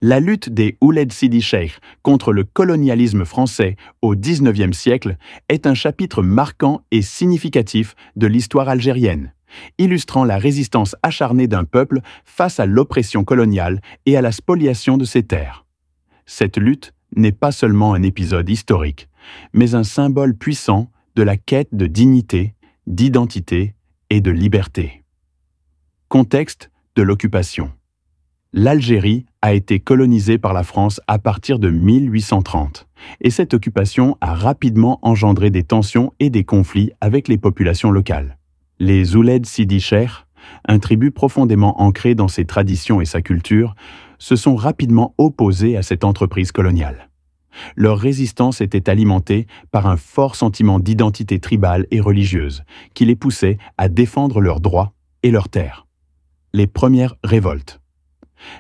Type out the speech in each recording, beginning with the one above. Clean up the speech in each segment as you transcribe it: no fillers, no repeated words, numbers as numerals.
La lutte des Ouled Sidi Cheikh contre le colonialisme français au XIXe siècle est un chapitre marquant et significatif de l'histoire algérienne, illustrant la résistance acharnée d'un peuple face à l'oppression coloniale et à la spoliation de ses terres. Cette lutte n'est pas seulement un épisode historique, mais un symbole puissant de la quête de dignité, d'identité et de liberté. Contexte de l'occupation. L'Algérie a été colonisée par la France à partir de 1830, et cette occupation a rapidement engendré des tensions et des conflits avec les populations locales. Les Ouled Sidi Cheikh, un tribut profondément ancré dans ses traditions et sa culture, se sont rapidement opposés à cette entreprise coloniale. Leur résistance était alimentée par un fort sentiment d'identité tribale et religieuse qui les poussait à défendre leurs droits et leurs terres. Les premières révoltes.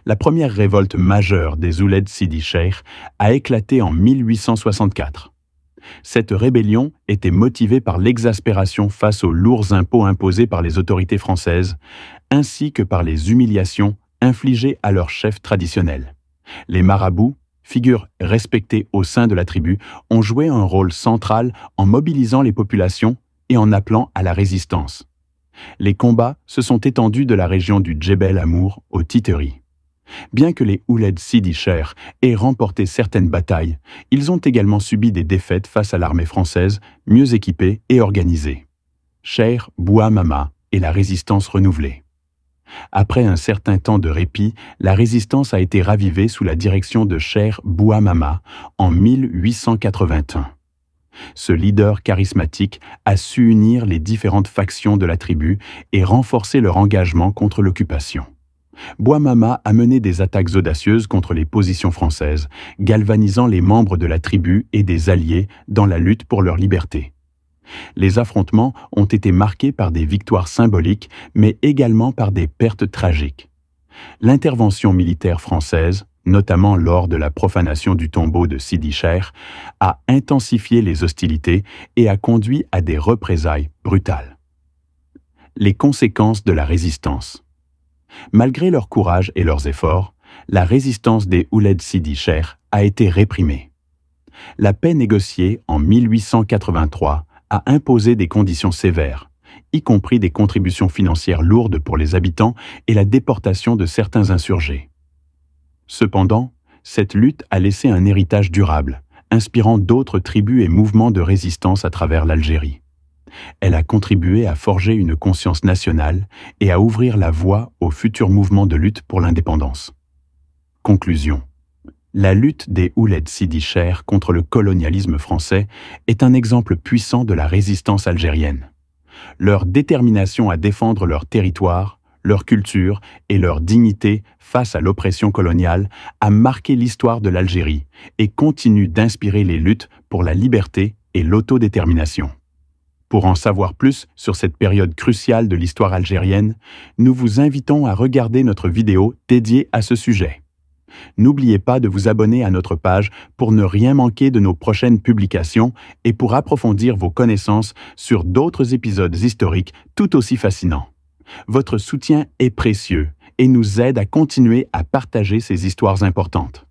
La première révolte majeure des Ouled Sidi Cheikh a éclaté en 1864. Cette rébellion était motivée par l'exaspération face aux lourds impôts imposés par les autorités françaises, ainsi que par les humiliations infligées à leurs chefs traditionnels. Les marabouts, figures respectées au sein de la tribu, ont joué un rôle central en mobilisant les populations et en appelant à la résistance. Les combats se sont étendus de la région du Djebel Amour au Titeri. Bien que les Ouled Sidi Cheikh aient remporté certaines batailles, ils ont également subi des défaites face à l'armée française, mieux équipée et organisée. Cheikh Bouamama et la résistance renouvelée. Après un certain temps de répit, la résistance a été ravivée sous la direction de Cheikh Bouamama en 1881. Ce leader charismatique a su unir les différentes factions de la tribu et renforcer leur engagement contre l'occupation. Bouamama a mené des attaques audacieuses contre les positions françaises, galvanisant les membres de la tribu et des alliés dans la lutte pour leur liberté. Les affrontements ont été marqués par des victoires symboliques, mais également par des pertes tragiques. L'intervention militaire française, notamment lors de la profanation du tombeau de Sidi Cheikh, a intensifié les hostilités et a conduit à des représailles brutales. Les conséquences de la résistance. Malgré leur courage et leurs efforts, la résistance des Ouled Sidi Cheikh a été réprimée. La paix négociée en 1883 a imposé des conditions sévères, y compris des contributions financières lourdes pour les habitants et la déportation de certains insurgés. Cependant, cette lutte a laissé un héritage durable, inspirant d'autres tribus et mouvements de résistance à travers l'Algérie. Elle a contribué à forger une conscience nationale et à ouvrir la voie aux futurs mouvements de lutte pour l'indépendance. Conclusion. La lutte des Ouled Sidi Cheikh contre le colonialisme français est un exemple puissant de la résistance algérienne. Leur détermination à défendre leur territoire, leur culture et leur dignité face à l'oppression coloniale a marqué l'histoire de l'Algérie et continue d'inspirer les luttes pour la liberté et l'autodétermination. Pour en savoir plus sur cette période cruciale de l'histoire algérienne, nous vous invitons à regarder notre vidéo dédiée à ce sujet. N'oubliez pas de vous abonner à notre page pour ne rien manquer de nos prochaines publications et pour approfondir vos connaissances sur d'autres épisodes historiques tout aussi fascinants. Votre soutien est précieux et nous aide à continuer à partager ces histoires importantes.